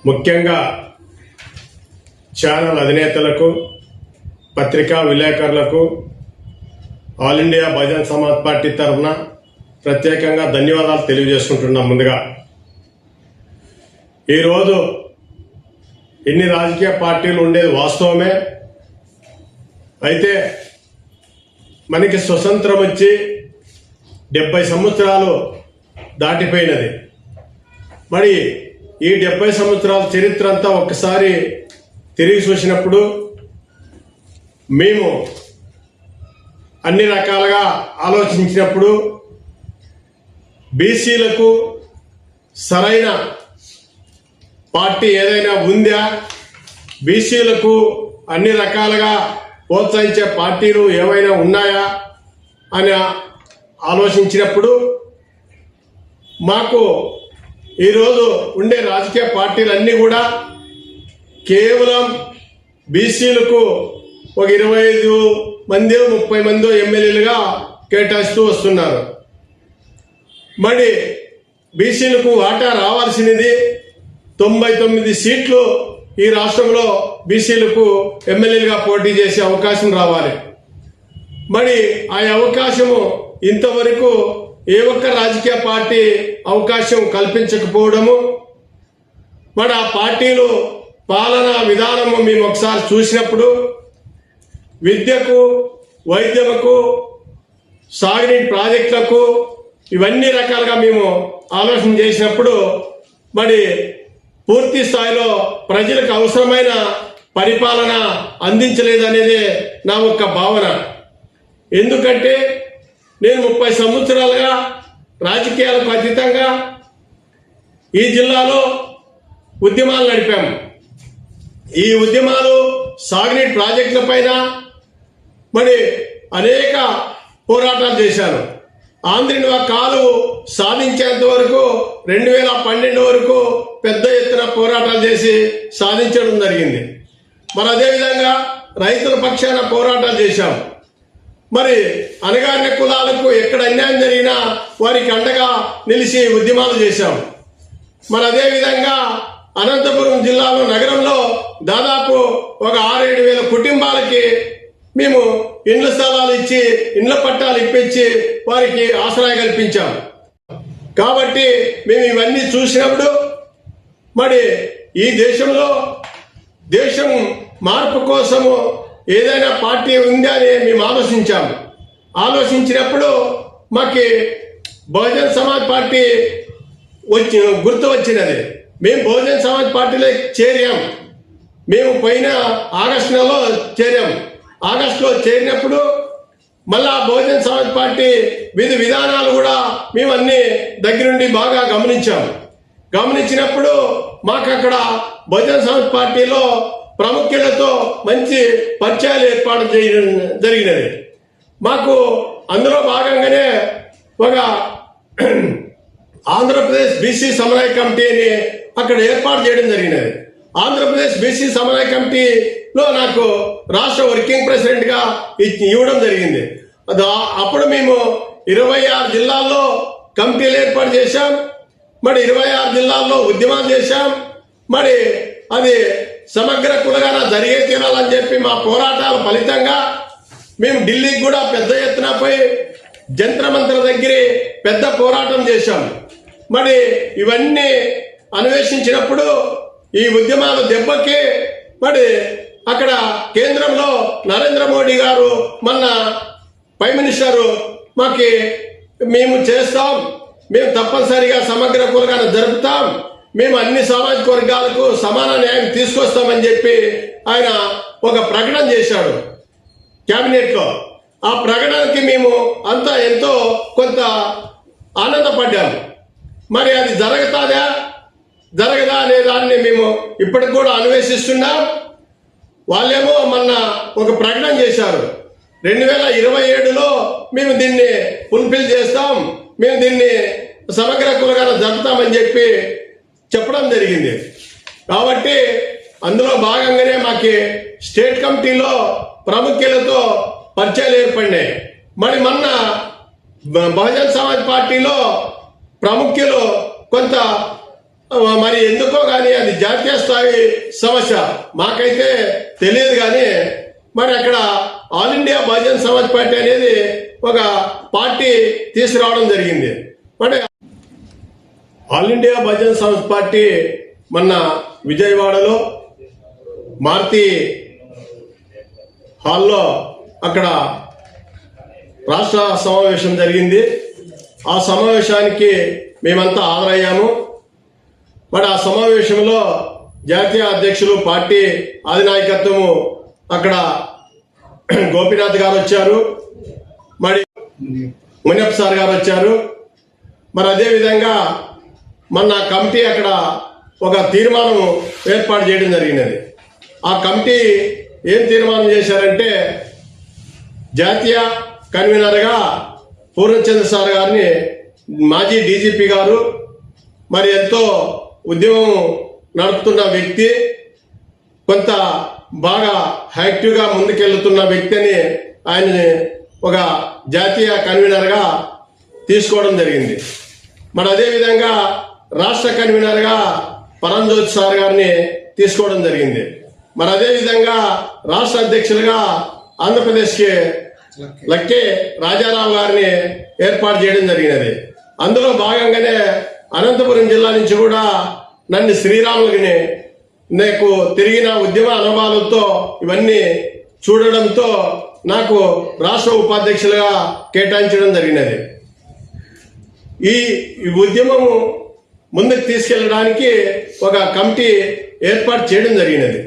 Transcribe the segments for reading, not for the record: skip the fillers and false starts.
ముఖ్యంగా ఛానల్ అధినేతలకు, పత్రికా విలేకరులకు all India Bahujan Samaj party తరఫున ప్రత్యేకంగా ధన్యవాదాలు తెలియజేసుకుంటున్నాం. ముందుగా ఈరోజు ఎన్ని రాజకీయ పార్టీలు ఉండేది వాస్తవమే. అయితే మనకి స్వతంత్రం వచ్చి 70 సంవత్సరాలు దాటిపోయినది. మరి ఈ 70 సంవత్సరాల చరిత్ర అంతా ఒక్కసారి తిరిగి చూసినప్పుడు మేము అన్ని రకాలుగా ఆలోచించినప్పుడు బీసీలకు సరైన పార్టీ ఏదైనా ఉందా, బీసీలకు అన్ని రకాలుగా ప్రోత్సహించే పార్టీలు ఏమైనా ఉన్నాయా అని ఆలోచించినప్పుడు మాకు ఈరోజు ఉండే రాజకీయ పార్టీలన్నీ కూడా కేవలం బీసీలకు ఒక 25 మంది 30 మంది ఎమ్మెల్యేలుగా కేటాయిస్తూ వస్తున్నారు. మరి బీసీలకు వాటా రావాల్సినది 99 సీట్లు ఈ రాష్ట్రంలో బీసీలకు ఎమ్మెల్యేలుగా పోటీ చేసే అవకాశం రావాలి. మరి ఆ అవకాశము ఇంతవరకు ఏ ఒక్క రాజకీయ పార్టీ అవకాశం కల్పించకపోవడము, మరి ఆ పార్టీలు పాలనా విధానము మేము ఒకసారి చూసినప్పుడు విద్యకు, వైద్యముకు, సాగునీటి ప్రాజెక్టులకు ఇవన్నీ రకాలుగా మేము ఆలోచన చేసినప్పుడు మరి పూర్తి స్థాయిలో ప్రజలకు అవసరమైన పరిపాలన అందించలేదనేదే నా యొక్క భావన. ఎందుకంటే నేను 30 సంవత్సరాలుగా రాజకీయాలకు అతీతంగా ఈ జిల్లాలో ఉద్యమాలు నడిపాము. ఈ ఉద్యమాలు సాగునీటి ప్రాజెక్టుల పైన మరి అనేక పోరాటాలు చేశాను. ఆంధ్రనివా కాలువ సాధించేంత వరకు 2012 వరకు పెద్ద ఎత్తున పోరాటాలు చేసి సాధించడం జరిగింది. మరి అదేవిధంగా రైతుల పక్షాన పోరాటాలు చేశాం. మరి అణగారిన కులాలకు ఎక్కడ అన్యాయం జరిగినా వారికి అండగా నిలిచి ఉద్యమాలు చేశాం. మరి అదేవిధంగా అనంతపురం జిల్లాలో నగరంలో దాదాపు ఒక 6-7 వేల కుటుంబాలకి మేము ఇండ్ల స్థలాలు ఇచ్చి, ఇండ్ల పట్టాలు ఇప్పించి వారికి ఆశ్రయం కల్పించాం. కాబట్టి మేము ఇవన్నీ చూసినప్పుడు మరి ఈ దేశంలో దేశం మార్పు కోసము ఏదైనా పార్టీ ఉందా అని మేము ఆలోచించినప్పుడు మాకు బహుజన్ సమాజ్ పార్టీ గుర్తు వచ్చినది. మేము బహుజన్ సమాజ్ పార్టీలో చేరాం. మేము పోయిన ఆగస్టు నెలలో చేరాం. ఆగస్టులో చేరినప్పుడు మళ్ళా బహుజన్ సమాజ్ పార్టీ విధి విధానాలు కూడా మేము అన్ని దగ్గరుండి బాగా గమనించినప్పుడు మాకు అక్కడ బహుజన్ సమాజ్ పార్టీలో ప్రముఖులతో మంచి పరిచయాలు ఏర్పాటు చేయడం జరిగినది. మాకు అందులో భాగంగానే ఒక ఆంధ్రప్రదేశ్ బీసీ సమన్వయ కమిటీని అక్కడ ఏర్పాటు చేయడం జరిగినది. ఆంధ్రప్రదేశ్ బీసీ సమన్వయ కమిటీలో నాకు రాష్ట్ర వర్కింగ్ ప్రెసిడెంట్గా ఇవ్వడం జరిగింది. అప్పుడు మేము 26 జిల్లాల్లో కమిటీలు ఏర్పాటు చేశాం. మరి 26 జిల్లాల్లో ఉద్యమాలు చేశాం. మరి అది సమగ్ర కులగాన జరిగే తీరాలని చెప్పి మా పోరాటాల ఫలితంగా మేము ఢిల్లీకి కూడా పెద్ద ఎత్తున పోయి జంతర్ మంతర్ దగ్గర పెద్ద పోరాటం చేశాం. మరి ఇవన్నీ అన్వేషించినప్పుడు ఈ ఉద్యమాల దెబ్బకి మరి అక్కడ కేంద్రంలో నరేంద్ర మోడీ గారు మొన్న ప్రైమ్ మినిస్టర్ మాకు మేము చేస్తాం, మేము తప్పనిసరిగా సమగ్ర కులగాన జరుపుతాం, మేము అన్ని సామాజిక వర్గాలకు సమాన న్యాయం తీసుకొస్తామని చెప్పి ఆయన ఒక ప్రకటన చేశాడు క్యాబినెట్లో. ఆ ప్రకటనకి మేము అంతా ఎంతో కొంత ఆనందపడ్డాము. మరి అది జరగదా అనే దాన్ని మేము ఇప్పటికి కూడా అన్వేషిస్తున్నాం. వాళ్ళేమో మొన్న ఒక ప్రకటన చేశారు, 2027లో మేము దీన్ని ఫుల్ఫిల్ చేస్తాం, మేము దీన్ని సమగ్ర కులగాన జరుపుతామని చెప్పి చెప్పడం జరిగింది. కాబట్టి అందులో భాగంగానే మాకు స్టేట్ కమిటీలో ప్రముఖులతో పరిచయాలు ఏర్పడినాయి. మరి మొన్న బహుజన్ సమాజ్ పార్టీలో ప్రముఖులు కొంత మరి ఎందుకో కానీ అది జాతీయ స్థాయి సమస్య మాకైతే తెలియదు. కానీ మరి అక్కడ all India Bahujan Samaj party అనేది ఒక పార్టీ తీసుకురావడం జరిగింది. మరి all India Bahujan Samaj party మొన్న విజయవాడలో మారుతి హాల్లో అక్కడ రాష్ట్ర సమావేశం జరిగింది. ఆ సమావేశానికి మేమంతా హాజరయ్యాము. మరి ఆ సమావేశంలో జాతీయ అధ్యక్షులు పార్టీ అధినాయకత్వము అక్కడ గోపీనాథ్ గారు వచ్చారు, మరి మునియప్ప సార్ గారు వచ్చారు. మరి అదేవిధంగా మొన్న కమిటీ అక్కడ ఒక తీర్మానం ఏర్పాటు చేయడం జరిగినది. ఆ కమిటీ ఏం తీర్మానం చేశారంటే జాతీయ కన్వీనర్గా పూర్ణచంద్ర సార్ గారిని మాజీ డీజీపీ గారు, మరి ఎంతో ఉద్యమం నడుపుతున్న వ్యక్తి, కొంత బాగా యాక్టివ్గా ముందుకెళ్తున్న వ్యక్తి అని ఆయన్ని ఒక జాతీయ కన్వీనర్గా తీసుకోవడం జరిగింది. మరి అదేవిధంగా రాష్ట్ర కన్వీనర్గా పరంజ్యోతి సార్ గారిని తీసుకోవడం జరిగింది. మరి అదేవిధంగా రాష్ట్ర అధ్యక్షులుగా ఆంధ్రప్రదేశ్కి లక్కే రాజారావు గారిని ఏర్పాటు చేయడం జరిగినది. అందులో భాగంగానే అనంతపురం జిల్లా నుంచి కూడా నన్ను శ్రీరాములని నాకు తిరిగిన ఉద్యమ అనుభవాలతో ఇవన్నీ చూడడంతో నాకు రాష్ట్ర ఉపాధ్యక్షులుగా కేటాయించడం జరిగినది. ఈ ఉద్యమము ముందుకు తీసుకెళ్ళడానికి ఒక కమిటీ ఏర్పాటు చేయడం జరిగినది.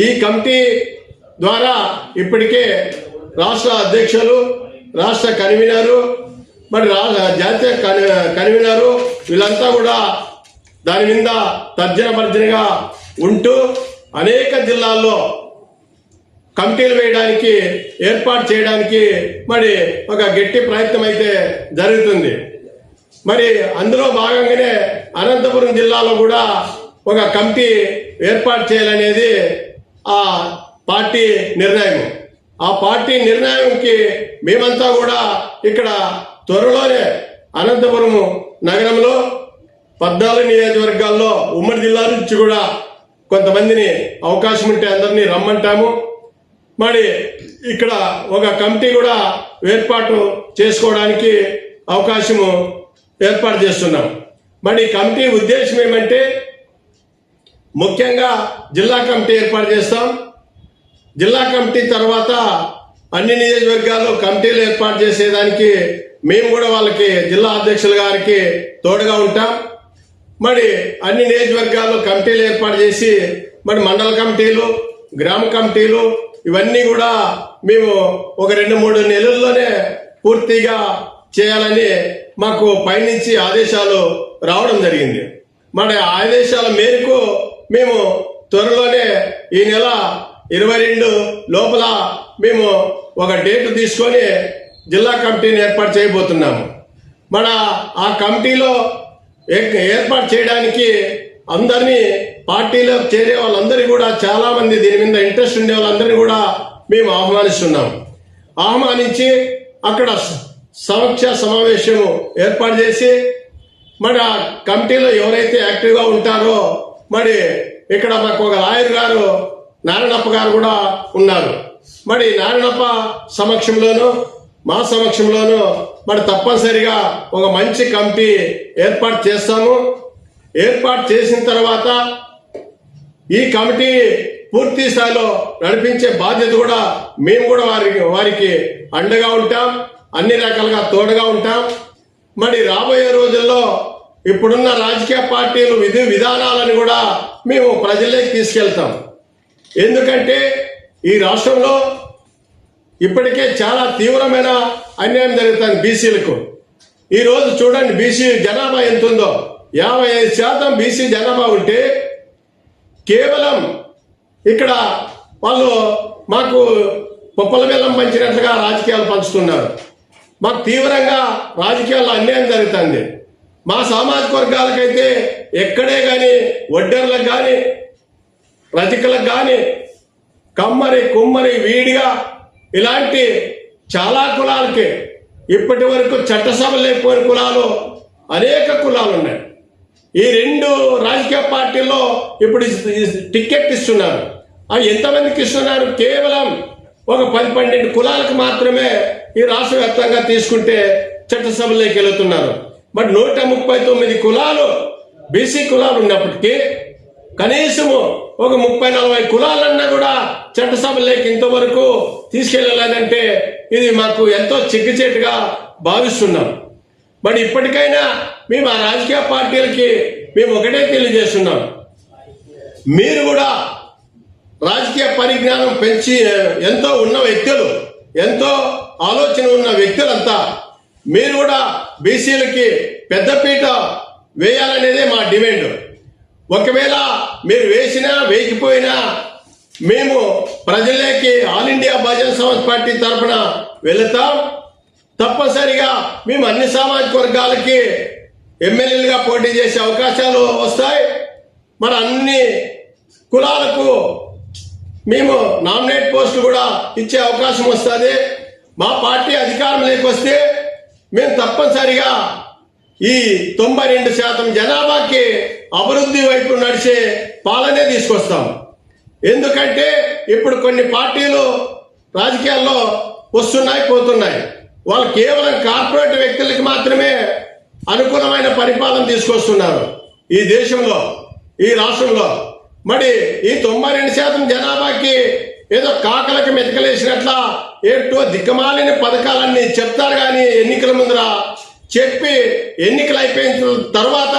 ఈ కమిటీ ద్వారా ఇప్పటికే రాష్ట్ర అధ్యక్షులు, రాష్ట్ర కన్వీనరు, మరి జాతీయ కన్వీనరు వీళ్ళంతా కూడా దాని మీద తర్జన భర్జనగా ఉంటూ అనేక జిల్లాల్లో కమిటీలు వేయడానికి ఏర్పాటు చేయడానికి మరి ఒక గట్టి ప్రయత్నం అయితే జరుగుతుంది. మరి అందులో భాగంగానే అనంతపురం జిల్లాలో కూడా ఒక కమిటీ ఏర్పాటు చేయాలనేది ఆ పార్టీ నిర్ణయం. ఆ పార్టీ నిర్ణయంకి మేమంతా కూడా ఇక్కడ త్వరలోనే అనంతపురం నగరంలో 14 నియోజకవర్గాల్లో ఉమ్మడి జిల్లా నుంచి కూడా కొంతమందిని అవకాశం ఉంటే అందరినీ రమ్మంటాము. మరి ఇక్కడ ఒక కమిటీ కూడా ఏర్పాటు చేసుకోవడానికి అవకాశము ఏర్పాటు చేస్తున్నాం. మరి కమిటీ ఉద్దేశం ఏమంటే ముఖ్యంగా జిల్లా కమిటీ ఏర్పాటు చేస్తాం. జిల్లా కమిటీ తర్వాత అన్ని నియోజకవర్గాల్లో కమిటీలు ఏర్పాటు చేసేదానికి మేము కూడా వాళ్ళకి జిల్లా అధ్యక్షుల గారికి తోడుగా ఉంటాం. మరి అన్ని నియోజకవర్గాల్లో కమిటీలు ఏర్పాటు చేసి మరి మండల కమిటీలు, గ్రామ కమిటీలు ఇవన్నీ కూడా మేము ఒక 2-3 నెలల్లోనే పూర్తిగా చేయాలని మాకు పైనుంచి ఆదేశాలు రావడం జరిగింది. మరి ఆదేశాల మేరకు మేము త్వరలోనే ఈ నెల 22 లోపల మేము ఒక డేట్ తీసుకొని జిల్లా కమిటీని ఏర్పాటు చేయబోతున్నాము. మన ఆ కమిటీలో ఏర్పాటు చేయడానికి అందరినీ పార్టీలో చేరే వాళ్ళందరినీ కూడా చాలా మంది దీని మీద ఇంట్రెస్ట్ ఉండే వాళ్ళందరినీ కూడా మేము ఆహ్వానిస్తున్నాం. ఆహ్వానించి అక్కడ సమీక్ష సమావేశం ఏర్పాటు చేసి మరి ఆ కమిటీలో ఎవరైతే యాక్టివ్గా ఉంటారో మరి ఇక్కడ మాకు ఒక లాయర్ గారు నారాయణప్ప గారు కూడా ఉన్నారు. మరి నారాయణప్ప సమక్షంలోనూ మా సమక్షంలోనూ మరి తప్పనిసరిగా ఒక మంచి కమిటీ ఏర్పాటు చేస్తాము. ఏర్పాటు చేసిన తర్వాత ఈ కమిటీ పూర్తి స్థాయిలో నడిపించే బాధ్యత కూడా మేము కూడా వారికి అండగా ఉంటాం, అన్ని రకాలుగా తోడుగా ఉంటాం. మరి రాబోయే రోజుల్లో ఇప్పుడున్న రాజకీయ పార్టీలు విధి విధానాలను కూడా మేము ప్రజల్లోకి తీసుకెళ్తాం. ఎందుకంటే ఈ రాష్ట్రంలో ఇప్పటికే చాలా తీవ్రమైన అన్యాయం జరుగుతుంది బీసీలకు. ఈరోజు చూడండి బీసీ జనాభా ఎంత ఉందో, 55% బీసీ జనాభా ఉంటే కేవలం ఇక్కడ వాళ్ళు మాకు పొప్పల బెల్లం పంచినట్లుగా రాజకీయాలు పంచుతున్నారు. మాకు తీవ్రంగా రాజకీయాల్లో అన్యాయం జరుగుతుంది. మా సామాజిక వర్గాలకైతే ఎక్కడే కానీ వడ్డర్లకు కానీ రజకులకు కానీ కమ్మరి కుమ్మరి వీడిగా ఇలాంటి చాలా కులాలకి ఇప్పటి వరకు చట్టసభ లేకపోయిన కులాలు అనేక కులాలు ఉన్నాయి. ఈ రెండు రాజకీయ పార్టీల్లో ఇప్పుడు టికెట్ ఇస్తున్నారు. అవి ఎంతమందికి ఇస్తున్నారు? కేవలం ఒక 10-12 కులాలకు మాత్రమే ఈ రాష్ట్ర వ్యాప్తంగా తీసుకుంటే చట్టసభలోకి వెళుతున్నారు. బట్ 139 కులాలు బీసీ కులాలు ఉన్నప్పటికీ కనీసము ఒక 30-40 కులాలన్నా కూడా చట్టసభలోకి ఇంతవరకు తీసుకెళ్ళలేదంటే ఇది మాకు ఎంతో చిగ్గుచేటుగా భావిస్తున్నాం. బట్ ఇప్పటికైనా మేము ఆ రాజకీయ పార్టీలకి మేము ఒకటే తెలియజేస్తున్నాం, మీరు కూడా రాజకీయ పరిజ్ఞానం పెంచి ఎంతో ఉన్న వ్యక్తులు, ఎంతో ఆలోచన ఉన్న వ్యక్తులంతా మీరు కూడా బీసీలకి పెద్దపీట వేయాలనేదే మా డిమాండ్. ఒకవేళ మీరు వేసినా వేయకపోయినా మేము ప్రజలకి all India Bahujan Samaj party తరఫున వెళతాం. తప్పనిసరిగా మేము అన్ని సామాజిక వర్గాలకి ఎమ్మెల్యేలుగా పోటీ చేసే అవకాశాలు వస్తాయి. మరి అన్ని కులాలకు మేము నామినేట్ పోస్టులు కూడా ఇచ్చే అవకాశం వస్తుంది. మా పార్టీ అధికారంలోకి వస్తే మేము తప్పనిసరిగా ఈ 92% జనాభాకి అభివృద్ధి వైపు నడిచే పాలనే తీసుకొస్తాం. ఎందుకంటే ఇప్పుడు కొన్ని పార్టీలు రాజకీయాల్లో వస్తున్నాయి పోతున్నాయి, వాళ్ళు కేవలం కార్పొరేట్ వ్యక్తులకి మాత్రమే అనుకూలమైన పరిపాలన తీసుకొస్తున్నారు ఈ దేశంలో, ఈ రాష్ట్రంలో. మరి ఈ 92% జనాభాకి ఏదో కాకలకి మెతకలేసినట్ల ఏంటో దిక్కుమాలిన పథకాలన్నీ చెప్తారు, కానీ ఎన్నికల ముందర చెప్పి ఎన్నికలు అయిపోయిన తర్వాత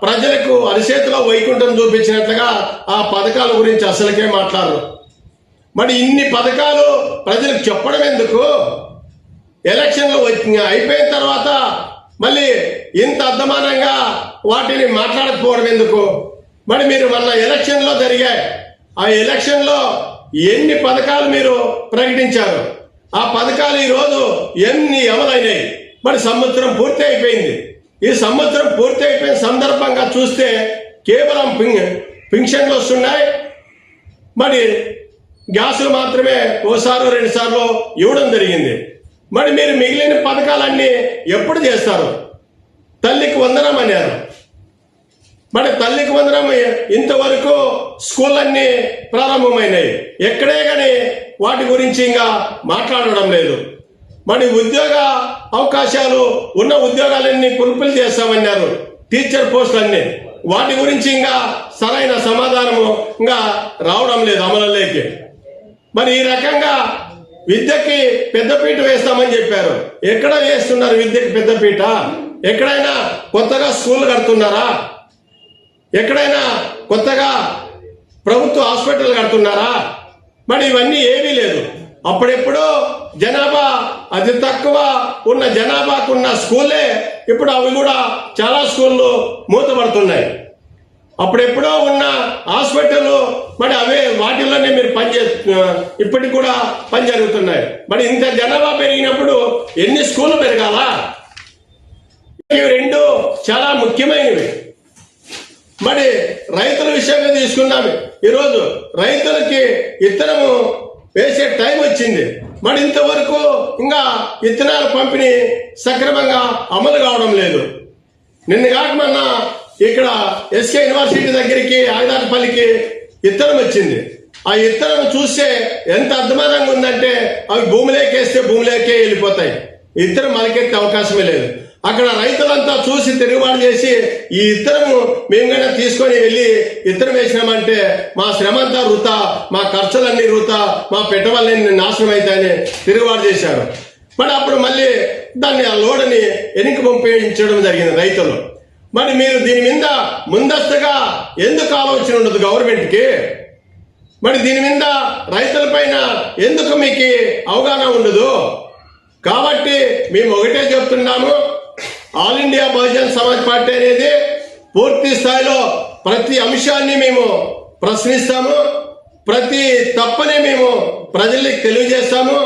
ప్రజలకు అరిచేతిలో వైకుంఠం చూపించినట్లుగా ఆ పథకాల గురించి అసలుకే మాట్లాడరు. మరి ఇన్ని పథకాలు ప్రజలకు చెప్పడం ఎందుకు? ఎలక్షన్లు అయిపోయిన తర్వాత మళ్ళీ ఇంత అర్థమానంగా వాటిని మాట్లాడకపోవడం ఎందుకు? మరి మీరు మొన్న ఎలక్షన్లో జరిగాయి, ఆ ఎలక్షన్లో ఎన్ని పథకాలు మీరు ప్రకటించారు? ఆ పథకాలు ఈరోజు ఎన్ని అమలైనాయి? మరి సంవత్సరం పూర్తి అయిపోయింది. ఈ సంవత్సరం పూర్తి అయిపోయిన సందర్భంగా చూస్తే కేవలం పింఛన్లు వస్తున్నాయి, మరి గ్యాసులు మాత్రమే ఓసారి 2 సార్లు ఇవ్వడం జరిగింది. మరి మీరు మిగిలిన పథకాలన్నీ ఎప్పుడు చేస్తారు? తల్లికి వందనం అన్నారు, మరి తల్లికి వందనం ఇంతవరకు స్కూళ్ళన్నీ ప్రారంభమైనాయి, ఎక్కడే కానీ వాటి గురించి ఇంకా మాట్లాడడం లేదు. మరి ఉద్యోగ అవకాశాలు ఉన్న ఉద్యోగాలన్నీ ఫుల్ఫిల్ చేస్తామన్నారు, టీచర్ పోస్టులన్నీ, వాటి గురించి ఇంకా సరైన సమాధానము ఇంకా రావడం లేదు అమలులోకి. మరి ఈ రకంగా విద్యకి పెద్దపీట వేస్తామని చెప్పారు, ఎక్కడ వేస్తున్నారు విద్యకి పెద్దపీట? ఎక్కడైనా కొత్తగా స్కూల్ కడుతున్నారా? ఎక్కడైనా కొత్తగా ప్రభుత్వ హాస్పిటల్ కడుతున్నారా? మరి ఇవన్నీ ఏమీ లేదు. అప్పుడెప్పుడో జనాభా అతి తక్కువ ఉన్న జనాభాకున్న స్కూలే ఇప్పుడు అవి కూడా చాలా స్కూళ్ళు మూతపడుతున్నాయి. అప్పుడెప్పుడో ఉన్న హాస్పిటల్ మరి అవే వాటిల్లోనే మీరు ఇప్పటికి కూడా పని జరుగుతున్నాయి. మరి ఇంత జనాభా పెరిగినప్పుడు ఎన్ని స్కూళ్ళు పెరగాలా? ఇవి రెండు చాలా ముఖ్యమైనవి. మరి రైతుల విషయంగా తీసుకున్నాము. ఈరోజు రైతులకి విత్తనము వేసే టైం వచ్చింది, మరి ఇంతవరకు ఇంకా విత్తనాల పంపిణీ సక్రమంగా అమలు కావడం లేదు. నిన్న కాక మొన్న ఇక్కడ ఎస్కే యూనివర్సిటీ దగ్గరికి ఆయుధాటపల్లికి విత్తనం వచ్చింది. ఆ విత్తనం చూస్తే ఎంత అద్భుతంగా ఉందంటే అవి భూమిలోకేస్తే భూమిలోకే వెళ్ళిపోతాయి, విత్తనం మొలకెత్తే అవకాశమే లేదు. అక్కడ రైతులంతా చూసి తిరుగుబాటు చేసి ఈ ఇత్తనము మేము కన్నా తీసుకొని వెళ్ళి ఇత్తనం వేసినామంటే మా శ్రమ అంతా వృథా, మా ఖర్చులన్నీ వృథా, మా పెట్టుబడులన్నీ నాశనం అవుతాయని తిరుగుబాటు చేశారు. మరి అప్పుడు మళ్ళీ దాన్ని ఆ లోడని వెనక్కి పంపించడం జరిగింది రైతులు. మరి మీరు దీని మీద ముందస్తుగా ఎందుకు ఆలోచన ఉండదు గవర్నమెంట్కి? మరి దీని మీద రైతుల పైన ఎందుకు మీకు అవగాహన ఉండదు? కాబట్టి మేము ఒకటే చెప్తున్నాము, all India Bahujan Samaj party అనేది పూర్తి స్థాయిలో ప్రతి అంశాన్ని మేము ప్రశ్నిస్తాము, ప్రతి తప్పని మేము ప్రజలకు తెలియజేస్తాము.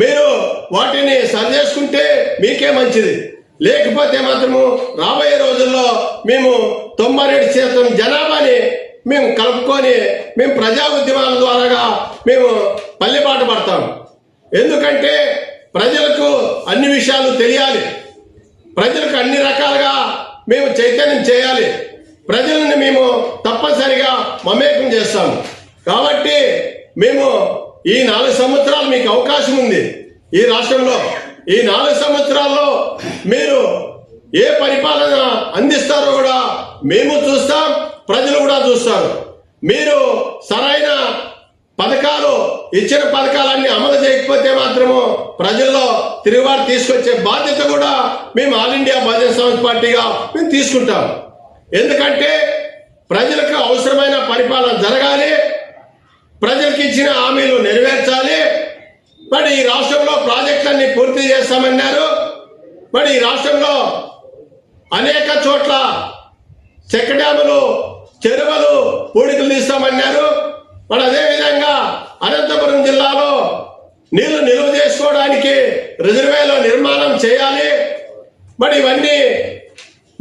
మీరు వాటిని సరి చేసుకుంటే మీకే మంచిది, లేకపోతే మాత్రము రాబోయే రోజుల్లో మేము 92% జనాభాని మేము కలుపుకొని మేము ప్రజా ఉద్యమాల ద్వారా మేము పల్లెపాటు పడతాం. ఎందుకంటే ప్రజలకు అన్ని విషయాలు తెలియాలి, ప్రజలకు అన్ని రకాలుగా మేము చైతన్యం చేయాలి. ప్రజలను మేము తప్పనిసరిగా మమేకం చేస్తాము. కాబట్టి మేము ఈ 4 సంవత్సరాలు మీకు అవకాశం ఉంది. ఈ రాష్ట్రంలో ఈ 4 సంవత్సరాల్లో మీరు ఏ పరిపాలన అందిస్తారో కూడా మేము చూస్తాం, ప్రజలు కూడా చూస్తారు. మీరు సరైన పథకాలు ఇచ్చిన పథకాలన్నీ అమలు చేయకపోతే మాత్రము ప్రజల్లో తిరుగుబాటు తీసుకొచ్చే బాధ్యత కూడా మేము ఆల్ ఇండియా బహుజన సమాజ్ పార్టీగా మేము తీసుకుంటాం. ఎందుకంటే ప్రజలకు అవసరమైన పరిపాలన జరగాలి, ప్రజలకు ఇచ్చిన హామీలు నెరవేర్చాలి. మరి ఈ రాష్ట్రంలో ప్రాజెక్టులన్నీ పూర్తి చేస్తామన్నారు. మరి ఈ రాష్ట్రంలో అనేక చోట్ల చెక్ డ్యాములు, చెరువులు పూడికలు తీస్తామన్నారు. మరి అదేవిధంగా అనంతపురం జిల్లాలో నీళ్లు నిల్వ చేసుకోవడానికి రిజర్వేయర్ల నిర్మాణం చేయాలి. మరి ఇవన్నీ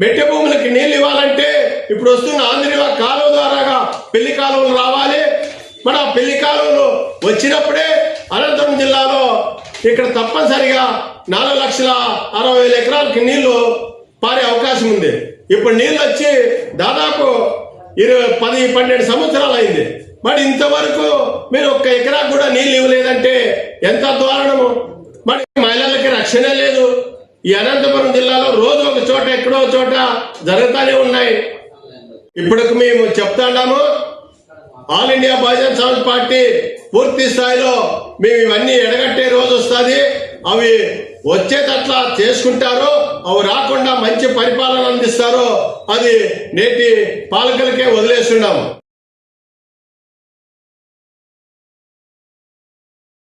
మెట్ట భూములకి నీళ్లు ఇవ్వాలంటే ఇప్పుడు వస్తున్న ఆంధ్ర కాలువ ద్వారాగా పెళ్లి కాలువలు రావాలి. మరి ఆ పెళ్లి కాలువలు వచ్చినప్పుడే అనంతపురం జిల్లాలో ఇక్కడ తప్పనిసరిగా 4,60,000 ఎకరాలకి నీళ్లు పారే అవకాశం ఉంది. ఇప్పుడు నీళ్ళు వచ్చి దాదాపు 10-12 సంవత్సరాలు అయింది. మరి ఇంతవరకు మీరు 1 ఎకరా కూడా నీళ్ళు ఇవ్వలేదంటే ఎంత దారుణము. మరి మహిళలకి రక్షణ లేదు. ఈ అనంతపురం జిల్లాలో రోజు ఒక చోట ఎక్కడో చోట జరుగుతూనే ఉన్నాయి. ఇప్పటికి మేము చెప్తాము, all India Bahujan Samaj party పూర్తి స్థాయిలో మేము ఇవన్నీ ఎడగట్టే రోజు వస్తుంది. అవి వచ్చేటట్లా చేసుకుంటారో, అవి రాకుండా మంచి పరిపాలన అందిస్తారో అది నేటి పాలకులకే వదిలేస్తున్నాము.